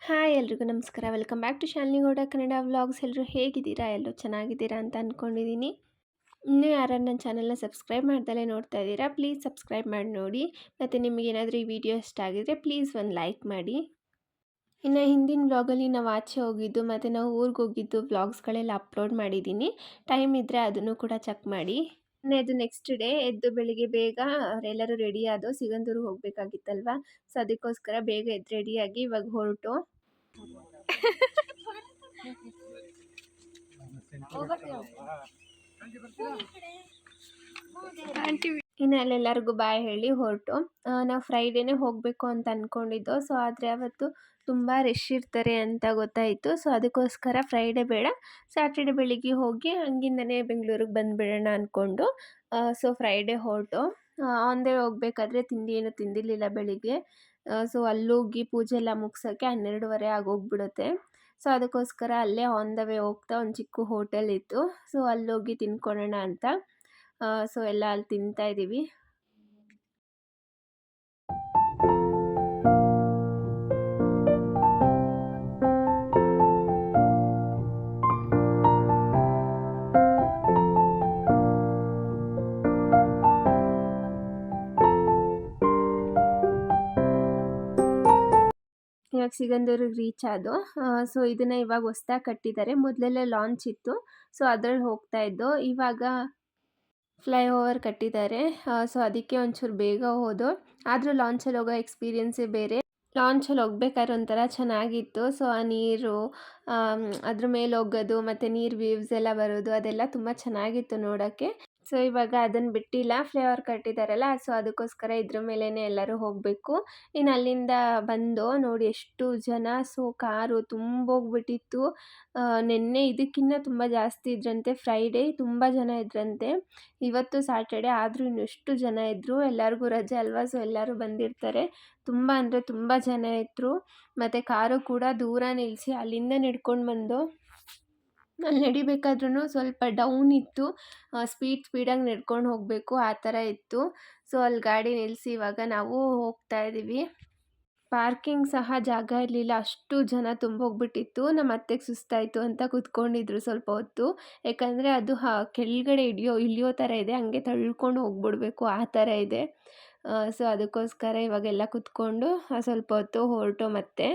Hi ಎಲ್ರಿಗೂ ನಮಸ್ಕಾರ. Welcome back to Shalini Gowda Kannada vlogs. ಎಲ್ಲರೂ ಹೇಗಿದ್ದೀರಾ? ಎಲ್ಲರೂ ಚೆನ್ನಾಗಿದ್ದೀರಾ ಅಂತ ಅಂದ್ಕೊಂಡಿದ್ದೀನಿ. ಇನ್ನೂ ಯಾರು ನನ್ನ ಚಾನಲ್ನ ಸಬ್ಸ್ಕ್ರೈಬ್ ಮಾಡ್ದಲೇ ನೋಡ್ತಾ ಇದ್ದೀರಾ, ಪ್ಲೀಸ್ ಸಬ್ಸ್ಕ್ರೈಬ್ ಮಾಡಿ ನೋಡಿ. ಮತ್ತು ನಿಮಗೇನಾದರೂ ಈ ವಿಡಿಯೋ ಇಷ್ಟ ಆಗಿದರೆ ಪ್ಲೀಸ್ ಒಂದು ಲೈಕ್ ಮಾಡಿ. ಇನ್ನು ಹಿಂದಿನ ವ್ಲಾಗಲ್ಲಿ ನಾವು ಆಚೆ ಹೋಗಿದ್ದು ಮತ್ತು ನಾವು ಊರಿಗೆ ಹೋಗಿದ್ದು ವ್ಲಾಗ್ಸ್ಗಳೆಲ್ಲ ಅಪ್ಲೋಡ್ ಮಾಡಿದ್ದೀನಿ. ಟೈಮ್ ಇದ್ದರೆ ಅದನ್ನು ಕೂಡ ಚೆಕ್ ಮಾಡಿ. ಇದು ನೆಕ್ಸ್ಟ್ ಡೇ ಎದ್ದು ಬೆಳಿಗ್ಗೆ ಬೇಗ ಎಲ್ಲರೂ ರೆಡಿ ಆದೋ, ಸಿಗಂದೂರಿಗೆ ಹೋಗಬೇಕಾಗಿತ್ತಲ್ವ. ಸೊ ಅದಕ್ಕೋಸ್ಕರ ಬೇಗ ಎದ್ದು ರೆಡಿಯಾಗಿ ಇವಾಗ ಹೊರಟು ಇನ್ನು ಅಲ್ಲೆಲ್ಲರಿಗೂ ಬಾಯ್ ಹೇಳಿ ಹೊರಟು. ನಾವು ಫ್ರೈಡೇನೇ ಹೋಗಬೇಕು ಅಂತ ಅಂದ್ಕೊಂಡಿದ್ದೋ. ಸೊ ಆದರೆ ಅವತ್ತು ತುಂಬ ರಶ್ ಇರ್ತಾರೆ ಅಂತ ಗೊತ್ತಾಯಿತು. ಸೊ ಅದಕ್ಕೋಸ್ಕರ ಫ್ರೈಡೇ ಬೇಡ, ಸ್ಯಾಟರ್ಡೆ ಬೆಳಿಗ್ಗೆ ಹೋಗಿ ಹಂಗಿಂದನೇ ಬೆಂಗಳೂರಿಗೆ ಬಂದುಬಿಡೋಣ ಅಂದ್ಕೊಂಡು ಸೊ ಫ್ರೈಡೇ ಹೊರಟು. ಆನ್ ದ ವೇ ಹೋಗಬೇಕಾದ್ರೆ ತಿಂಡಿ ಏನು ತಿಂದಿರಲಿಲ್ಲ ಬೆಳಿಗ್ಗೆ. ಸೊ ಅಲ್ಲೋಗಿ ಪೂಜೆ ಎಲ್ಲ ಮುಗ್ಸೋಕ್ಕೆ 12:30 ಆಗೋಗ್ಬಿಡುತ್ತೆ. ಸೊ ಅದಕ್ಕೋಸ್ಕರ ಅಲ್ಲೇ ಆನ್ ದ ವೇ ಹೋಗ್ತಾ ಒಂದು ಚಿಕ್ಕ ಹೋಟೆಲ್ ಇತ್ತು. ಸೊ ಅಲ್ಲೋಗಿ ತಿನ್ಕೊಳ್ಳೋಣ ಅಂತ ಸೊ ಎಲ್ಲ ಅಲ್ಲಿ ತಿಂತಾ ಇದ್ದೀವಿ. ಇವಾಗ ಸಿಗಂದೂರಿಗೆ ರೀಚ್ ಆದೋ. ಸೊ ಇದನ್ನು ಇವಾಗ ಹೊಸ್ದಾಗಿ ಕಟ್ಟಿದ್ದಾರೆ. ಮೊದಲೆಲ್ಲ ಲಾಂಚ್ ಇತ್ತು, ಸೊ ಅದ್ರಲ್ಲಿ ಹೋಗ್ತಾ ಇದ್ದೋ. ಇವಾಗ ಫ್ಲೈಓವರ್ ಕಟ್ಟಿದ್ದಾರೆ. ಸೊ ಅದಕ್ಕೆ ಒಂಚೂರು ಬೇಗ ಹೋದೋ. ಆದರೂ ಲಾಂಚಲ್ಲಿ ಹೋಗೋ ಎಕ್ಸ್ಪೀರಿಯೆನ್ಸೇ ಬೇರೆ. ಲಾಂಚಲ್ಲಿ ಹೋಗ್ಬೇಕಾದ್ರೆ ಒಂಥರ ಚೆನ್ನಾಗಿತ್ತು. ಸೊ ಆ ನೀರು ಅದ್ರ ಮೇಲೆ ಹೋಗೋದು ಮತ್ತು ನೀರು ವೇವ್ಸ್ ಎಲ್ಲ ಬರೋದು ಅದೆಲ್ಲ ತುಂಬ ಚೆನ್ನಾಗಿತ್ತು ನೋಡೋಕ್ಕೆ. ಸೊ ಇವಾಗ ಅದನ್ನು ಬಿಟ್ಟಿಲ್ಲ, ಫ್ಲೈಓವರ್ ಕಟ್ಟಿದ್ದಾರಲ್ಲ, ಸೊ ಅದಕ್ಕೋಸ್ಕರ ಇದ್ರ ಮೇಲೇ ಎಲ್ಲರೂ ಹೋಗಬೇಕು. ಇನ್ನು ಅಲ್ಲಿಂದ ಬಂದು ನೋಡಿ ಎಷ್ಟು ಜನ. ಸೊ ಕಾರು ತುಂಬೋಗ್ಬಿಟ್ಟಿತ್ತು. ನಿನ್ನೆ ಇದಕ್ಕಿಂತ ತುಂಬ ಜಾಸ್ತಿ ಇದ್ರಂತೆ. ಫ್ರೈಡೇ ತುಂಬ ಜನ ಇದ್ರಂತೆ. ಇವತ್ತು ಸ್ಯಾಟರ್ಡೆ ಆದರೂ ಇನ್ನೆಷ್ಟು ಜನ ಇದ್ದರು. ಎಲ್ಲರಿಗೂ ರಜೆ ಅಲ್ವಾ, ಸೊ ಎಲ್ಲರೂ ಬಂದಿರ್ತಾರೆ. ತುಂಬ ಅಂದರೆ ತುಂಬ ಜನ ಇದ್ದರು. ಮತ್ತು ಕಾರು ಕೂಡ ದೂರ ನಿಲ್ಲಿಸಿ ಅಲ್ಲಿಂದ ನಡ್ಕೊಂಡು ಬಂದು ಅಲ್ಲಿ ನಡಿಬೇಕಾದ್ರೂ ಸ್ವಲ್ಪ ಡೌನ್ ಇತ್ತು. ಸ್ಪೀಡಾಗಿ ನಡ್ಕೊಂಡು ಹೋಗಬೇಕು, ಆ ಥರ ಇತ್ತು. ಸೊ ಅಲ್ಲಿ ಗಾಡಿ ನಿಲ್ಲಿಸಿ ಇವಾಗ ನಾವು ಹೋಗ್ತಾ ಇದ್ದೀವಿ. ಪಾರ್ಕಿಂಗ್ ಸಹ ಜಾಗ ಇರಲಿಲ್ಲ, ಅಷ್ಟು ಜನ ತುಂಬೋಗ್ಬಿಟ್ಟಿತ್ತು. ನಮ್ಮ ಅತ್ತೆಗೆ ಸುಸ್ತಾಯಿತು ಅಂತ ಕೂತ್ಕೊಂಡಿದ್ರು ಸ್ವಲ್ಪ ಹೊತ್ತು. ಯಾಕಂದರೆ ಅದು ಕೆಳಗಡೆ ಇಳಿಯೋ ಥರ ಇದೆ, ಹಂಗೆ ತಳ್ಕೊಂಡು ಹೋಗ್ಬಿಡ್ಬೇಕು, ಆ ಥರ ಇದೆ. ಸೊ ಅದಕ್ಕೋಸ್ಕರ ಇವಾಗೆಲ್ಲ ಕೂತ್ಕೊಂಡು ಸ್ವಲ್ಪ ಹೊತ್ತು ಹೊರಟು. ಮತ್ತೆ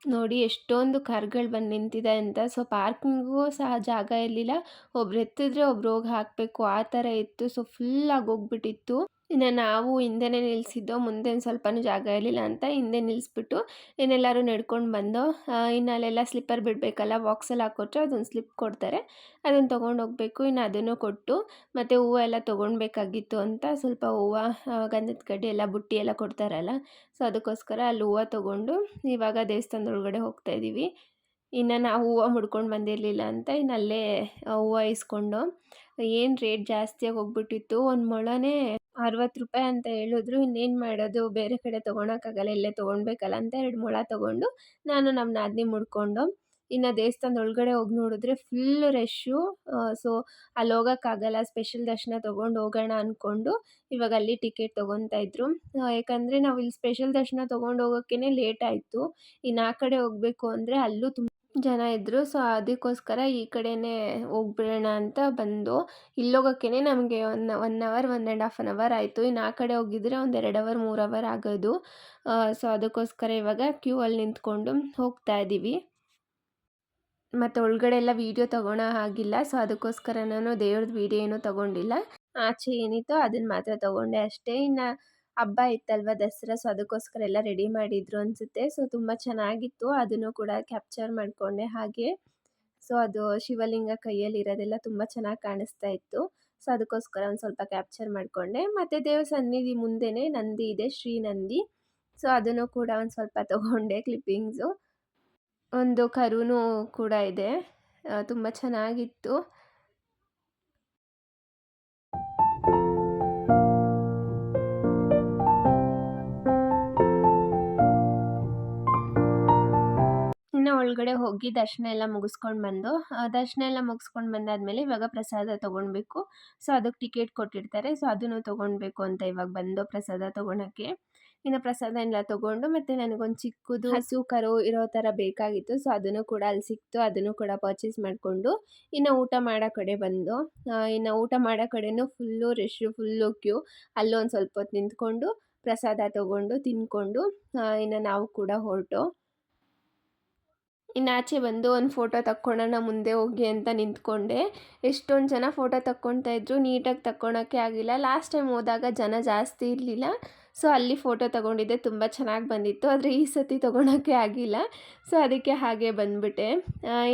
ನೋಡಿ ಎಷ್ಟೊಂದು ಕಾರ್ಗಳು ಬಂದು ನಿಂತಿದೆ ಅಂತ. ಸೊ ಪಾರ್ಕಿಂಗೂ ಸಹ ಜಾಗ ಇರಲಿಲ್ಲ. ಒಬ್ರು ಎತ್ತಿದ್ರೆ ಒಬ್ರು ಹೋಗಿ ಹಾಕಬೇಕು, ಆ ಥರ ಇತ್ತು. ಸೊ ಫುಲ್ಲಾಗಿ ಹೋಗ್ಬಿಟ್ಟಿತ್ತು. ಇನ್ನು ನಾವು ಹಿಂದೆನೇ ನಿಲ್ಲಿಸಿದ್ದೋ, ಮುಂದೆ ಸ್ವಲ್ಪನೂ ಜಾಗ ಇರಲಿಲ್ಲ ಅಂತ ಹಿಂದೆ ನಿಲ್ಲಿಸ್ಬಿಟ್ಟು ಇನ್ನೆಲ್ಲರೂ ನಡ್ಕೊಂಡು ಬಂದೋ. ಇನ್ನು ಅಲ್ಲೆಲ್ಲ ಸ್ಲಿಪ್ಪರ್ ಬಿಡಬೇಕಲ್ಲ, ಬಾಕ್ಸಲ್ಲಿ ಹಾಕ್ಕೊಟ್ರೆ ಅದೊಂದು ಸ್ಲಿಪ್ ಕೊಡ್ತಾರೆ, ಅದನ್ನು ತೊಗೊಂಡು ಹೋಗಬೇಕು. ಇನ್ನು ಅದನ್ನು ಕೊಟ್ಟು ಮತ್ತು ಹೂವು ಎಲ್ಲ ತೊಗೊಳ್ಬೇಕಾಗಿತ್ತು ಅಂತ ಸ್ವಲ್ಪ ಹೂವು, ಗಂಧದ ಕಡ್ಡಿ ಎಲ್ಲ ಬುಟ್ಟಿ ಎಲ್ಲ ಕೊಡ್ತಾರಲ್ಲ, ಸೊ ಅದಕ್ಕೋಸ್ಕರ ಅಲ್ಲಿ ಹೂವು ತೊಗೊಂಡು ಇವಾಗ ದೇವಸ್ಥಾನದ ಒಳಗಡೆ ಹೋಗ್ತಾ ಇದ್ದೀವಿ. ಇನ್ನು ನಾವು ಹೂವು ಮುಡ್ಕೊಂಡು ಬಂದಿರಲಿಲ್ಲ ಅಂತ ಇನ್ನು ಅಲ್ಲೇ ಹೂವು ಇಸ್ಕೊಂಡು. ಏನು ರೇಟ್ ಜಾಸ್ತಿಯಾಗಿ ಹೋಗ್ಬಿಟ್ಟಿತ್ತು. ಒಂದು ಮೊಳನೇ 60 ರೂಪಾಯಿ ಅಂತ ಹೇಳಿದ್ರು. ಇನ್ನೇನು ಮಾಡೋದು, ಬೇರೆ ಕಡೆ ತೊಗೊಳಕ್ಕಾಗಲ್ಲ, ಇಲ್ಲೇ ತೊಗೊಳ್ಬೇಕಲ್ಲ ಅಂತ 2 ಮೊಳ ತೊಗೊಂಡು ನಾನು ನಮ್ಮ ನಾದಿನಿ ಮುಡ್ಕೊಂಡು ಇನ್ನು ದೇವಸ್ಥಾನದ ಒಳಗಡೆ ಹೋಗಿ ನೋಡಿದ್ರೆ ಫುಲ್ ರಶ್ಶು. ಸೊ ಅಲ್ಲಿ ಹೋಗೋಕ್ಕಾಗಲ್ಲ, ಸ್ಪೆಷಲ್ ದರ್ಶನ ತೊಗೊಂಡು ಹೋಗೋಣ ಅಂದ್ಕೊಂಡು ಇವಾಗ ಅಲ್ಲಿ ಟಿಕೆಟ್ ತೊಗೊತಾ ಇದ್ರು. ಯಾಕಂದರೆ ನಾವು ಇಲ್ಲಿ ಸ್ಪೆಷಲ್ ದರ್ಶನ ತೊಗೊಂಡು ಹೋಗೋಕ್ಕೇ ಲೇಟ್ ಆಯಿತು. ಇನ್ನು ಆ ಕಡೆ ಹೋಗಬೇಕು ಅಂದರೆ ಅಲ್ಲೂ ತುಂಬ ಜನ ಇದ್ದರು. ಸೊ ಅದಕ್ಕೋಸ್ಕರ ಈ ಕಡೆನೇ ಹೋಗ್ಬಿಡೋಣ ಅಂತ ಬಂದು. ಇಲ್ಲೋಗೋಕ್ಕೇ ನಮಗೆ 1 ಅವರ್ 1.5 ಅವರ್ ಆಯಿತು. ಇನ್ನು ಆ ಕಡೆ ಹೋಗಿದ್ರೆ ಒಂದು 2 ಅವರ್ 3 ಅವರ್ ಆಗೋದು. ಸೊ ಅದಕ್ಕೋಸ್ಕರ ಇವಾಗ ಕ್ಯೂ ಅಲ್ಲಿ ನಿಂತ್ಕೊಂಡು ಹೋಗ್ತಾ ಇದ್ದೀವಿ. ಮತ್ತು ಒಳಗಡೆ ಎಲ್ಲ ವೀಡಿಯೋ ತೊಗೊಳೋ ಹಾಗಿಲ್ಲ. ಸೊ ಅದಕ್ಕೋಸ್ಕರ ನಾನು ದೇವ್ರದ್ದು ವೀಡಿಯೋ ಏನೂ ತೊಗೊಂಡಿಲ್ಲ. ಆಚೆ ಏನಿತ್ತೋ ಅದನ್ನು ಮಾತ್ರ ತೊಗೊಂಡೆ ಅಷ್ಟೇ. ಇನ್ನು ಹಬ್ಬ ಇತ್ತಲ್ವ, ದಸರಾ, ಸೊ ಅದಕ್ಕೋಸ್ಕರ ಎಲ್ಲ ರೆಡಿ ಮಾಡಿದ್ರು ಅನಿಸುತ್ತೆ. ಸೊ ತುಂಬ ಚೆನ್ನಾಗಿತ್ತು, ಅದನ್ನು ಕೂಡ ಕ್ಯಾಪ್ಚರ್ ಮಾಡಿಕೊಂಡೆ ಹಾಗೆ. ಸೊ ಅದು ಶಿವಲಿಂಗ ಕೈಯಲ್ಲಿರೋದೆಲ್ಲ ತುಂಬ ಚೆನ್ನಾಗಿ ಕಾಣಿಸ್ತಾ ಇತ್ತು. ಸೊ ಅದಕ್ಕೋಸ್ಕರ ಒಂದು ಸ್ವಲ್ಪ ಕ್ಯಾಪ್ಚರ್ ಮಾಡಿಕೊಂಡೆ. ಮತ್ತು ದೇವ್ರ ಸನ್ನಿಧಿ ಮುಂದೆನೇ ನಂದಿ ಇದೆ, ಶ್ರೀ ನಂದಿ. ಸೊ ಅದನ್ನು ಕೂಡ ಒಂದು ಸ್ವಲ್ಪ ತೊಗೊಂಡೆ ಕ್ಲಿಪ್ಪಿಂಗ್ಸು. ಒಂದು ಕರುನೂ ಕೂಡ ಇದೆ, ತುಂಬ ಚೆನ್ನಾಗಿತ್ತು. ಇನ್ನು ಒಳಗಡೆ ಹೋಗಿ ದರ್ಶನ ಎಲ್ಲ ಮುಗಿಸ್ಕೊಂಡು ಬಂದು, ದರ್ಶನ ಎಲ್ಲ ಮುಗಿಸ್ಕೊಂಡು ಬಂದಾದಮೇಲೆ ಇವಾಗ ಪ್ರಸಾದ ತೊಗೊಳ್ಬೇಕು. ಸೊ ಅದಕ್ಕೆ ಟಿಕೆಟ್ ಕೊಟ್ಟಿರ್ತಾರೆ, ಸೊ ಅದನ್ನು ತೊಗೊಳ್ಬೇಕು ಅಂತ ಇವಾಗ ಬಂದು ಪ್ರಸಾದ ತೊಗೊಳಕ್ಕೆ. ಇನ್ನು ಪ್ರಸಾದ ಎಲ್ಲ ತೊಗೊಂಡು ಮತ್ತು ನನಗೊಂದು ಚಿಕ್ಕದು ಹಸು ಕರು ಇರೋ ಥರ ಬೇಕಾಗಿತ್ತು. ಸೊ ಅದನ್ನು ಕೂಡ ಅಲ್ಲಿ ಸಿಕ್ತು. ಅದನ್ನು ಕೂಡ ಪರ್ಚೇಸ್ ಮಾಡಿಕೊಂಡು ಇನ್ನು ಊಟ ಮಾಡೋ ಕಡೆ ಬಂದು ಇನ್ನು ಊಟ ಮಾಡೋ ಕಡೆನೂ ಫುಲ್ಲು ರಶ್ಶು, ಫುಲ್ಲು ಕ್ಯೂ. ಅಲ್ಲೊಂದು ಸ್ವಲ್ಪ ಹೊತ್ತು ನಿಂತ್ಕೊಂಡು ಪ್ರಸಾದ ತೊಗೊಂಡು ತಿಂದ್ಕೊಂಡು ಇನ್ನು ನಾವು ಕೂಡ ಹೊರಟು. ಇನ್ನು ಆಚೆ ಬಂದು ಒಂದು ಫೋಟೋ ತಕ್ಕೊಳ್ಳೋಣ ಮುಂದೆ ಹೋಗಿ ಅಂತ ನಿಂತ್ಕೊಂಡೆ. ಎಷ್ಟೊಂದು ಜನ ಫೋಟೋ ತಕ್ಕೊಳ್ತಾ ಇದ್ರು, ನೀಟಾಗಿ ತಕ್ಕೊಳಕ್ಕೆ ಆಗಿಲ್ಲ. ಲಾಸ್ಟ್ ಟೈಮ್ ಹೋದಾಗ ಜನ ಜಾಸ್ತಿ ಇರಲಿಲ್ಲ. ಸೊ ಅಲ್ಲಿ ಫೋಟೋ ತಗೊಂಡಿದ್ದೆ, ತುಂಬ ಚೆನ್ನಾಗಿ ಬಂದಿತ್ತು. ಆದರೆ ಈ ಸತಿ ತೊಗೊಳಕ್ಕೆ ಆಗಿಲ್ಲ. ಸೊ ಅದಕ್ಕೆ ಹಾಗೆ ಬಂದುಬಿಟ್ಟೆ.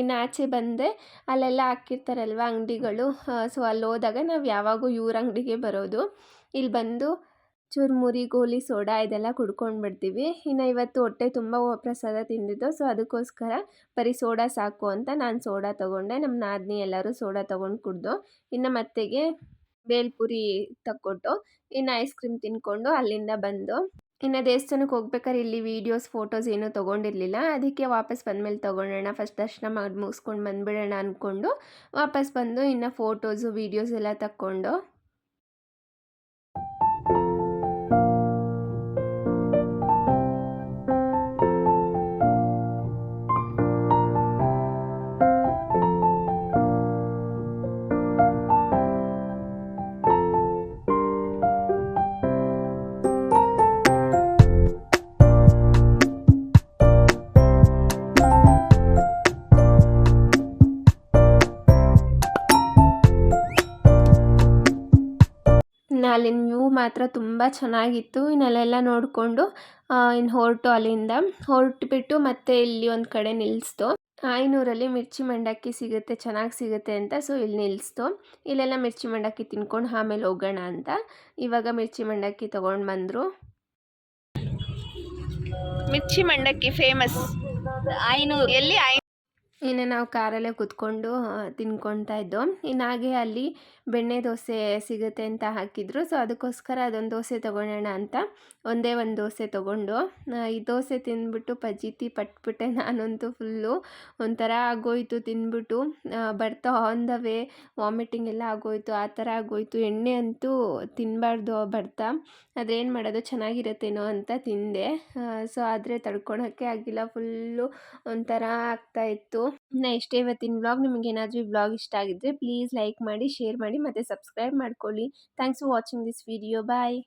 ಇನ್ನು ಆಚೆ ಬಂದೆ, ಅಲ್ಲೆಲ್ಲ ಹಾಕಿರ್ತಾರಲ್ವ ಅಂಗಡಿಗಳು. ಸೊ ಅಲ್ಲಿ ಹೋದಾಗ ನಾವು ಯಾವಾಗೂ ಇವ್ರ ಅಂಗಡಿಗೆ ಬರೋದು. ಇಲ್ಲಿ ಬಂದು ಚುರುಮುರಿ, ಗೋಲಿ ಸೋಡಾ ಇದೆಲ್ಲ ಕುಡ್ಕೊಂಡು ಬಿಡ್ತೀವಿ. ಇನ್ನು ಇವತ್ತು ಹೊಟ್ಟೆ ತುಂಬ ಪ್ರಸಾದ ತಿಂದಿದ್ದು. ಸೊ ಅದಕ್ಕೋಸ್ಕರ ಬರೀ ಸೋಡಾ ಸಾಕು ಅಂತ ನಾನು ಸೋಡಾ ತೊಗೊಂಡೆ. ನಮ್ಮ ನಾದಿನಿ ಎಲ್ಲರೂ ಸೋಡಾ ತೊಗೊಂಡು ಕುಡಿದು ಇನ್ನು ಮತ್ತೆಗೆ ಬೇಲ್ಪುರಿ ತಕ್ಕೊಟ್ಟು ಇನ್ನು ಐಸ್ ಕ್ರೀಮ್ ತಿಂದ್ಕೊಂಡು ಅಲ್ಲಿಂದ ಬಂದು ಇನ್ನು ದೇವಸ್ಥಾನಕ್ಕೆ ಹೋಗ್ಬೇಕಾದ್ರೆ ಇಲ್ಲಿ ವೀಡಿಯೋಸ್ ಫೋಟೋಸ್ ಏನೂ ತೊಗೊಂಡಿರಲಿಲ್ಲ. ಅದಕ್ಕೆ ವಾಪಸ್ ಬಂದಮೇಲೆ ತೊಗೊಳ್ಳೋಣ, ಫಸ್ಟ್ ದರ್ಶನ ಮಾಡಿ ಮುಗಿಸ್ಕೊಂಡು ಬಂದುಬಿಡೋಣ ಅಂದ್ಕೊಂಡು ವಾಪಸ್ ಬಂದು ಇನ್ನು ಫೋಟೋಸು ವೀಡಿಯೋಸ್ ಎಲ್ಲ ತಕ್ಕೊಂಡು ಅಲ್ಲಿನ ವ್ಯೂ ಮಾತ್ರ ತುಂಬ ಚೆನ್ನಾಗಿತ್ತು. ಇನ್ನಲ್ಲೆಲ್ಲ ನೋಡಿಕೊಂಡು ಇನ್ನು ಹೊರಟು ಅಲ್ಲಿಂದ ಹೊರಟುಬಿಟ್ಟು ಮತ್ತೆ ಇಲ್ಲಿ ಒಂದು ಕಡೆ ನಿಲ್ಲಿಸ್ತು. ಆಯನೂರಲ್ಲಿ ಮಿರ್ಚಿ ಮಂಡಕ್ಕಿ ಸಿಗುತ್ತೆ, ಚೆನ್ನಾಗಿ ಸಿಗುತ್ತೆ ಅಂತ. ಸೊ ಇಲ್ಲಿ ನಿಲ್ಲಿಸ್ತು. ಇಲ್ಲೆಲ್ಲ ಮಿರ್ಚಿ ಮಂಡಕ್ಕಿ ತಿನ್ಕೊಂಡು ಆಮೇಲೆ ಹೋಗೋಣ ಅಂತ ಇವಾಗ ಮಿರ್ಚಿ ಮಂಡಕ್ಕಿ ತೊಗೊಂಡು ಬಂದರು. ಮಿರ್ಚಿ ಮಂಡಕ್ಕಿ ಫೇಮಸ್ ಆಯನೂರು. ಎಲ್ಲಿ ಇನ್ನು ನಾವು ಕಾರಲ್ಲೇ ಕೂತ್ಕೊಂಡು ತಿನ್ಕೊತಾ ಇದ್ದೋ. ಇನ್ನು ಹಾಗೆ ಅಲ್ಲಿ ಬೆಣ್ಣೆ ದೋಸೆ ಸಿಗುತ್ತೆ ಅಂತ ಹಾಕಿದ್ರು. ಸೊ ಅದಕ್ಕೋಸ್ಕರ ಅದೊಂದು ದೋಸೆ ತೊಗೊಳ್ಳೋಣ ಅಂತ ಒಂದೇ ಒಂದು ದೋಸೆ ತೊಗೊಂಡು ಈ ದೋಸೆ ತಿಂದ್ಬಿಟ್ಟು ಫಜೀತಿ ಪಟ್ಬಿಟ್ಟೆ. ನಾನಂತೂ ಫುಲ್ಲು ಒಂಥರ ಆಗೋಯ್ತು ತಿಂದ್ಬಿಟ್ಟು. ಬರ್ತಾ ಆನ್ ದ ವೇ ವಾಮಿಟಿಂಗ್ ಎಲ್ಲ ಆಗೋಯ್ತು, ಆ ಥರ ಆಗೋಯ್ತು. ಎಣ್ಣೆ ಅಂತೂ ತಿನ್ನಬಾರ್ದು ಬರ್ತಾ, ಅದೇನು ಮಾಡೋದು, ಚೆನ್ನಾಗಿರುತ್ತೇನೋ ಅಂತ ತಿಂದೆ. ಸೊ ಆದರೆ ತಡ್ಕೊಳಕ್ಕೆ ಆಗಿಲ್ಲ, ಫುಲ್ಲು ಒಂಥರ ಆಗ್ತಾಯಿತ್ತು. ಇನ್ನು ಇಷ್ಟೇ ಇವತ್ತಿನ ವ್ಲಾಗ್. ನಿಮಗೇನಾದರೂ ಈ ವ್ಲಾಗ್ ಇಷ್ಟ ಆಗಿದ್ದರೆ ಪ್ಲೀಸ್ ಲೈಕ್ ಮಾಡಿ, ಶೇರ್ ಮಾಡಿ ಮತ್ತು ಸಬ್ಸ್ಕ್ರೈಬ್ ಮಾಡ್ಕೊಳ್ಳಿ. Thanks for watching this video. Bye.